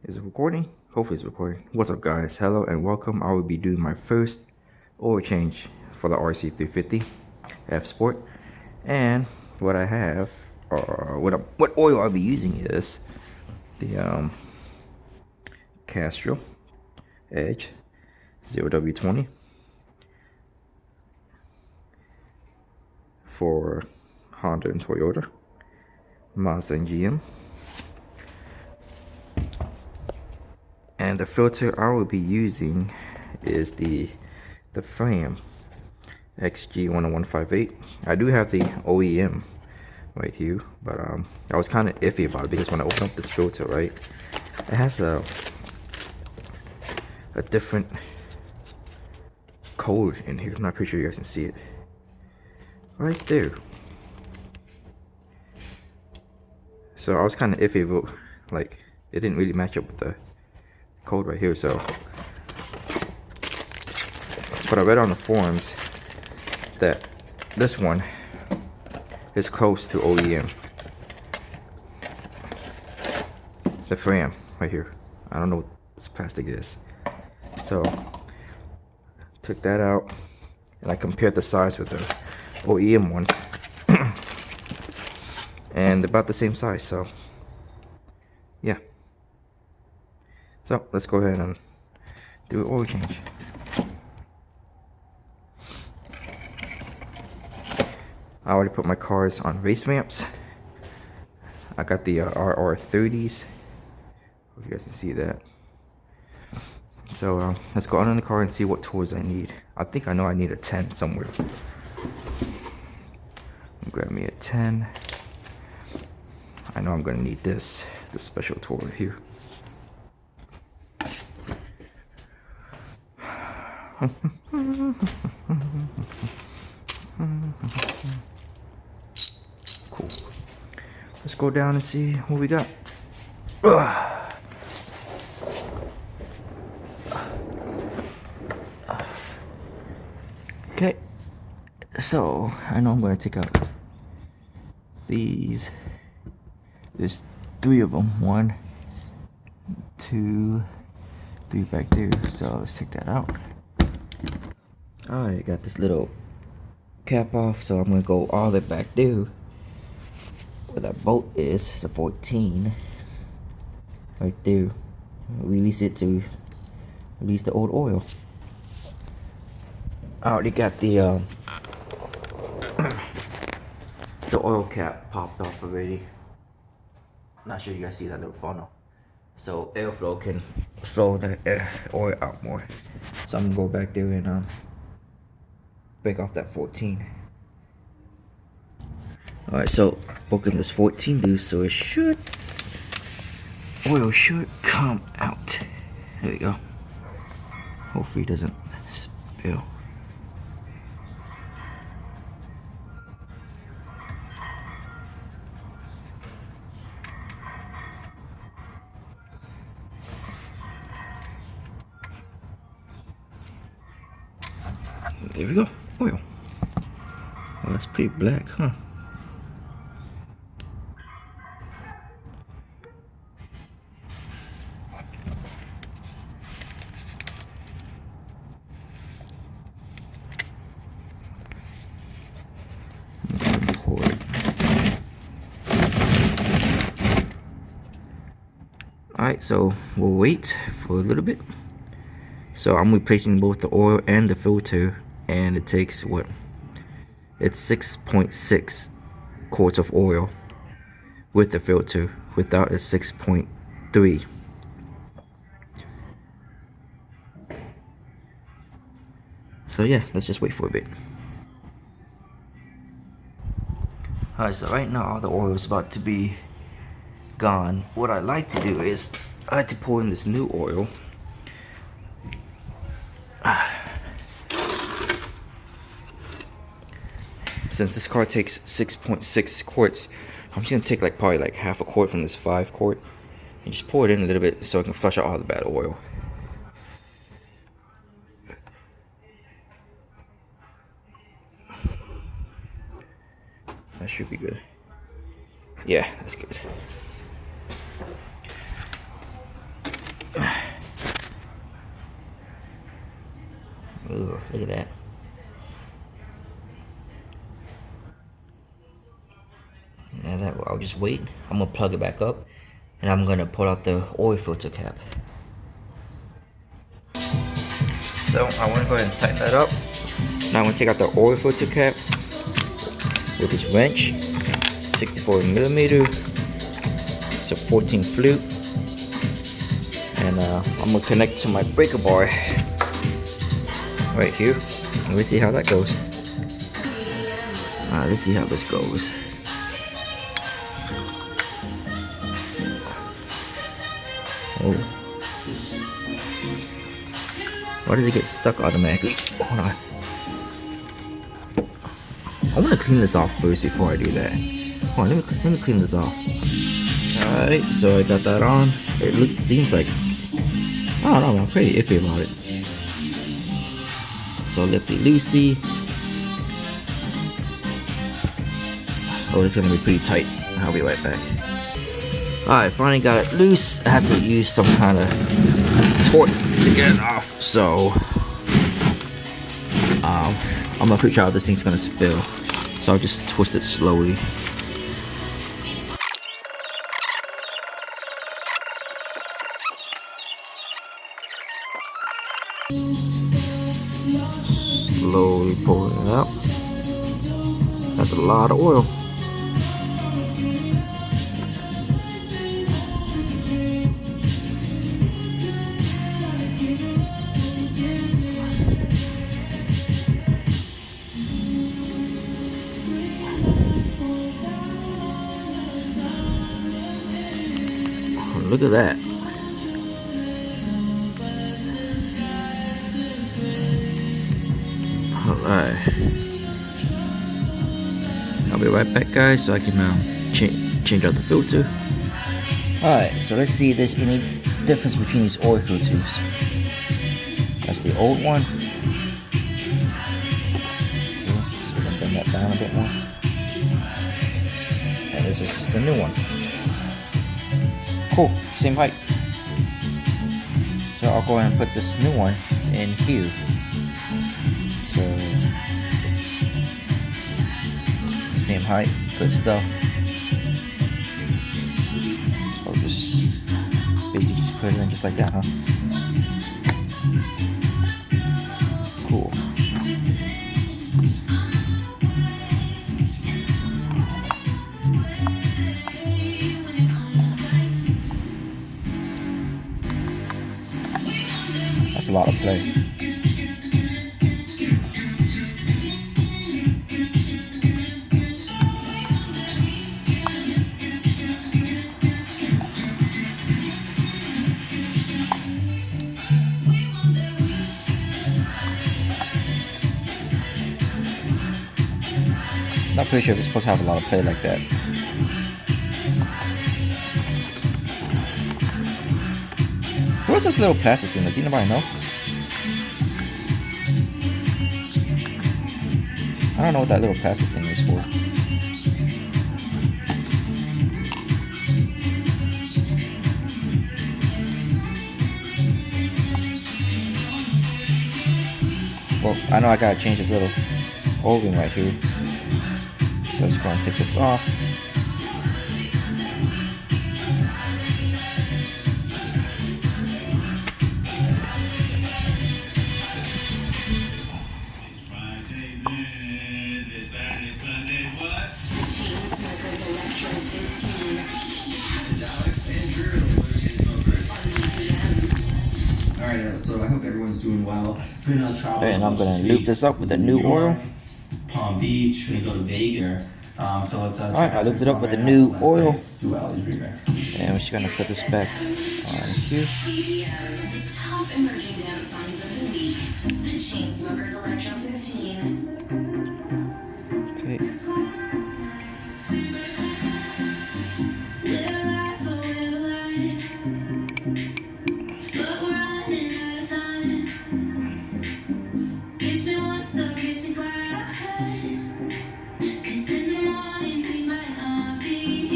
Is it recording? Hopefully it's recording. What's up guys? Hello and welcome. I will be doing my first oil change for the RC 350 F Sport. And what I have, what oil I'll be using is the Castrol Edge 0W20 for Honda and Toyota, Mazda and GM. And the filter I will be using is the Fram XG10158. I do have the OEM right here, but I was kind of iffy about it because when I open up this filter, right, it has a different code in here. I'm not pretty sure you guys can see it right there. So I was kind of iffy about, like, it didn't really match up with the code right here. So but I read on the forums that this one is close to OEM, the Fram right here. I don't know what this plastic is, so took that out and I compared the size with the OEM one and about the same size. So yeah, so let's go ahead and do an oil change. I already put my cars on race ramps. I got the RR30s. Hope you guys can see that. So let's go out in the car and see what tools I need. I think I know I need a 10 somewhere. Grab me a 10. I know I'm gonna need this special tool right here. Cool. Let's go down and see what we got. Okay, so I know I'm going to take out these. There's 3 of them. 1, 2, 3 back there. So let's take that out. Alright, got this little cap off, so I'm going to go all the way back there where that bolt is. It's a 14 right there. Release it to release the old oil. I already got the oil cap popped off already. Not sure you guys see that little funnel, so airflow can flow the oil out more. So I'm gonna go back there and break off that 14. Alright, so broken this 14 loose, so it oil should come out. There we go. Hopefully it doesn't spill. There we go. Oil. Oh, that's pretty black, huh? Alright, so we'll wait for a little bit. So I'm replacing both the oil and the filter, and it takes what? It's 6.6 quarts of oil with the filter. Without it's 6.3. So yeah, let's just wait for a bit. Alright, so right now all the oil is about to be gone. What I like to do is I like to pour in this new oil. Since this car takes 6.6 quarts, I'm just gonna take probably like half a quart from this 5 quart and just pour it in a little bit so I can flush out all the bad oil. That should be good. Yeah, that's good. Look at that. Now that I'll just wait. I'm gonna plug it back up, and I'm gonna pull out the oil filter cap. So I want to go ahead and tighten that up. Now I'm gonna take out the oil filter cap with this wrench, 64mm. It's a 14 flute, and I'm gonna connect to my breaker bar right here. Let's see how that goes. Let's see how this goes. Oh. Why does it get stuck automatically? Hold on. I want to clean this off first before I do that. Hold on, let me clean this off. Alright, so I got that on. It seems like, I don't know, I'm pretty iffy about it. So lefty loosey. Oh, it's gonna be pretty tight. I'll be right back. Alright, finally got it loose. I had to use some kind of torque to get it off. So I'm pretty sure this thing's gonna spill. So I'll just twist it slowly. Slowly pulling it out. That's a lot of oil. Look at that. Alright. I'll be right back, guys, so I can change out the filter. Alright, so let's see if there's any difference between these oil filters. That's the old one. Okay, so we're gonna bring that down a bit more. And this is the new one. Cool, same height. So I'll go ahead and put this new one in here. So same height, good stuff. So just basically just put it in just like that, huh? Cool. That's a lot of play. Not pretty sure if it's supposed to have a lot of play like that. What's this little plastic thing? Does anybody know? I don't know what that little plastic thing is for. Well, I know I gotta change this little O-ring right here. So let's go and take this off. So I hope everyone's doing well. And I'm gonna loop this up with the new oil. Palm Beach, gonna go to Vegas. So let's. Alright, I looped it up with the new oil. And we're just gonna put this back on here. Top emerging dance songs of the week. The Chainsmokers Electro 15. Okay.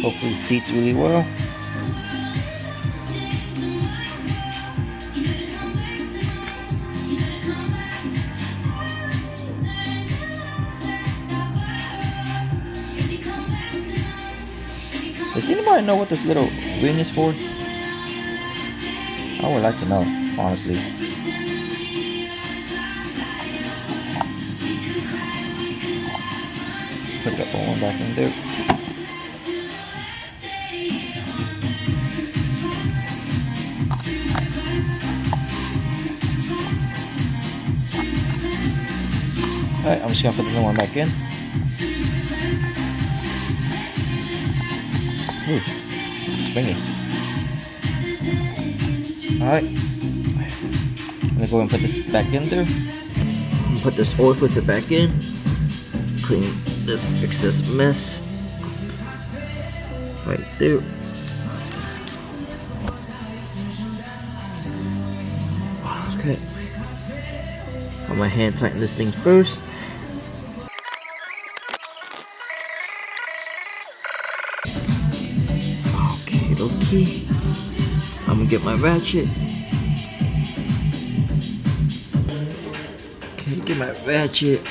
Hopefully it seats really well. anybody know what this little ring is for? I would like to know, honestly. Put the old one back in there. Alright, I'm just gonna put the new one back in. Ooh, springy. Alright, I'm gonna go and put this back in there. Put this oil filter back in. Clean this excess mess right there. Okay, I'm gonna hand tighten this thing first. Okay, I'm gonna get my ratchet. Okay, get my ratchet.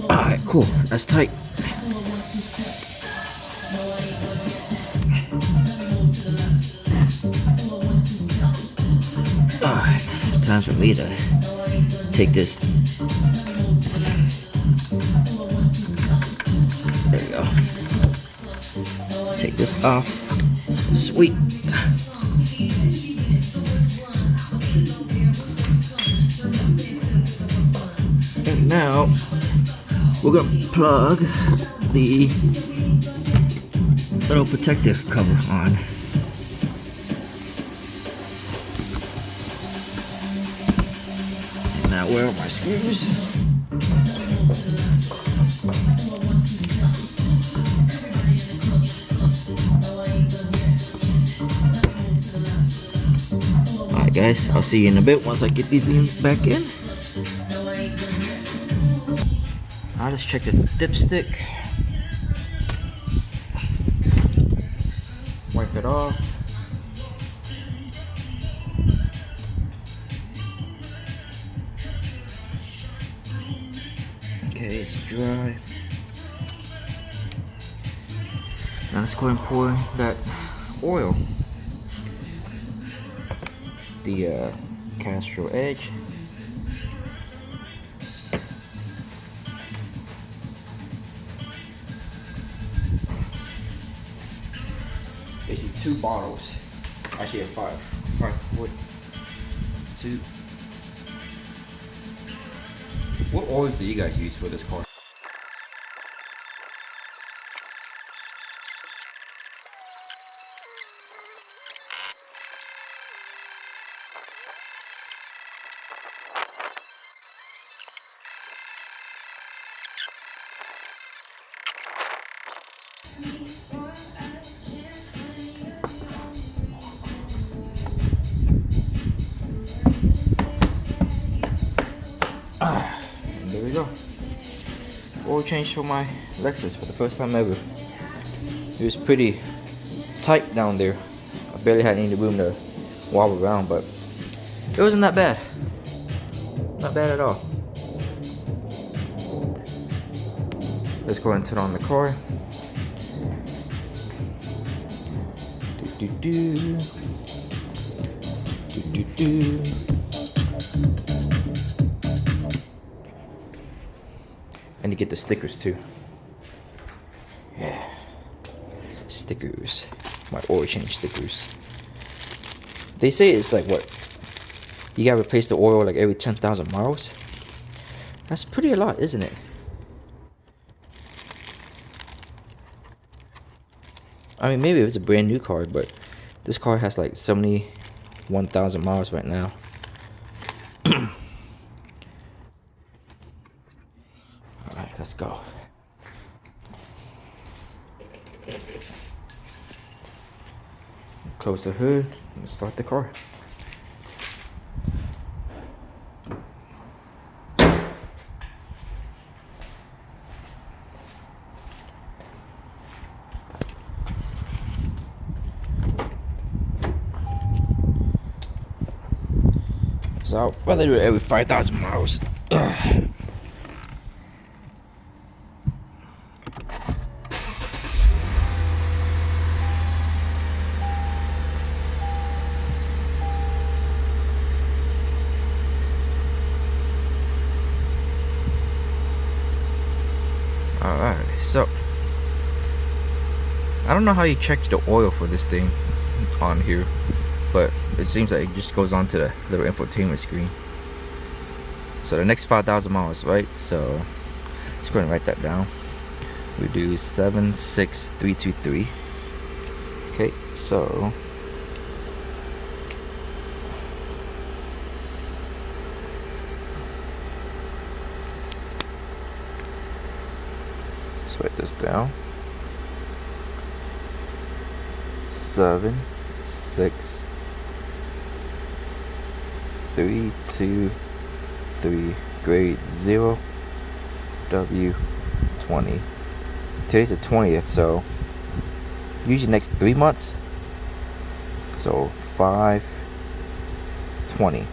Alright, cool, that's tight. Alright, time for me to take this. There we go. Take this off. Sweet. And now we're gonna plug the little protective cover on. And now where are my screws? Alright guys, I'll see you in a bit once I get these things back in. I'll just check the dipstick. Wipe it off. Okay, it's dry. Now let's go and pour that oil. The Castrol Edge. Basically 2 bottles. Actually, 5. 2. What oils do you guys use for this car? There we go. Oil change for my Lexus for the first time ever. It was pretty tight down there. I barely had any room to wobble around, but it wasn't that bad. Not bad at all. Let's go and turn on the car. Do do do do do. And to get the stickers too. Yeah, stickers. My oil change stickers. They say it's like what? You gotta replace the oil like every 10,000 miles. That's pretty a lot, isn't it? I mean, maybe if it's a brand new car, but this car has like 71,000 miles right now. Alright, let's go. Close the hood and start the car. So I'd rather do it every 5,000 miles. Ugh. Alright, so I don't know how you check the oil for this thing on here, but it seems like it just goes onto the little infotainment screen. So the next 5,000 miles, right? So let's go and write that down. We do 76323. Okay, so let's write this down. 7, 6, 3, 2, 3, grade 0, W20. Today's the 20th, so usually next 3 months. So 5/20.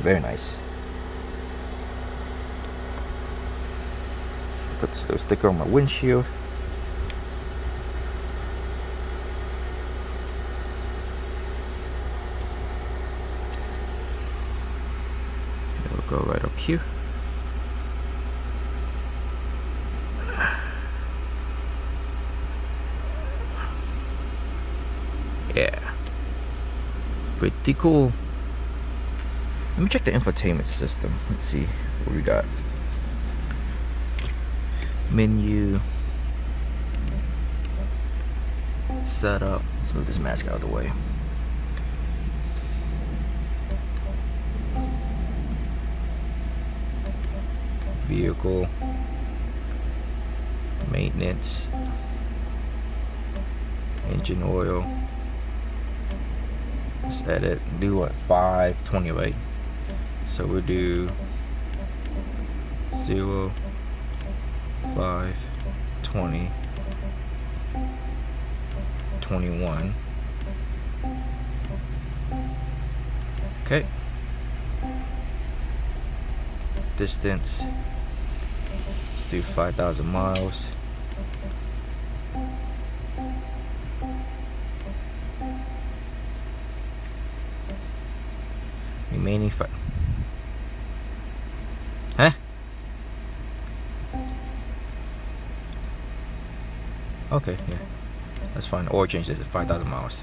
Very nice. Put this little sticker on my windshield. It'll go right up here. Yeah, pretty cool. Let me check the infotainment system. Let's see what we got. Menu, setup. Let's move this mask out of the way. Vehicle, maintenance, engine oil. Let's edit. Do what? 5/20, right? So we'll do 0, 5/20, 21. Okay. Distance. Let's do 5,000 miles. Remaining 5. Huh? Okay, yeah, that's fine. Oil change this at 5,000 miles.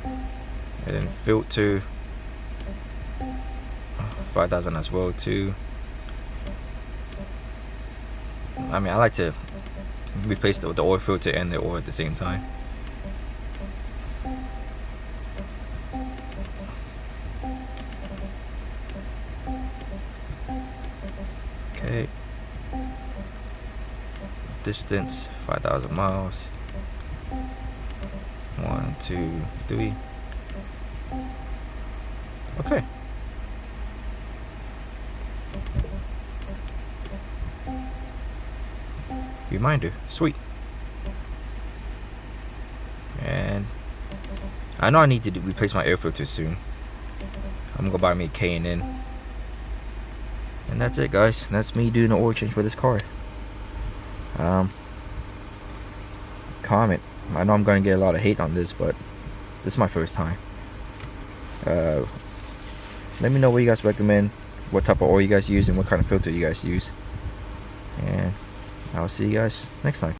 And then filter 5,000 as well too. I mean, I like to replace the oil filter and the oil at the same time. Okay. Distance 5,000 miles. 1, 2, 3. Okay. Reminder, sweet. And I know I need to replace my air filter soon. I'm gonna go buy me a K&N. And that's it, guys. That's me doing the oil change for this car. Comment. I know I'm gonna get a lot of hate on this, but this is my first time. Let me know what you guys recommend, what type of oil you guys use, and what kind of filter you guys use. And I'll see you guys next time.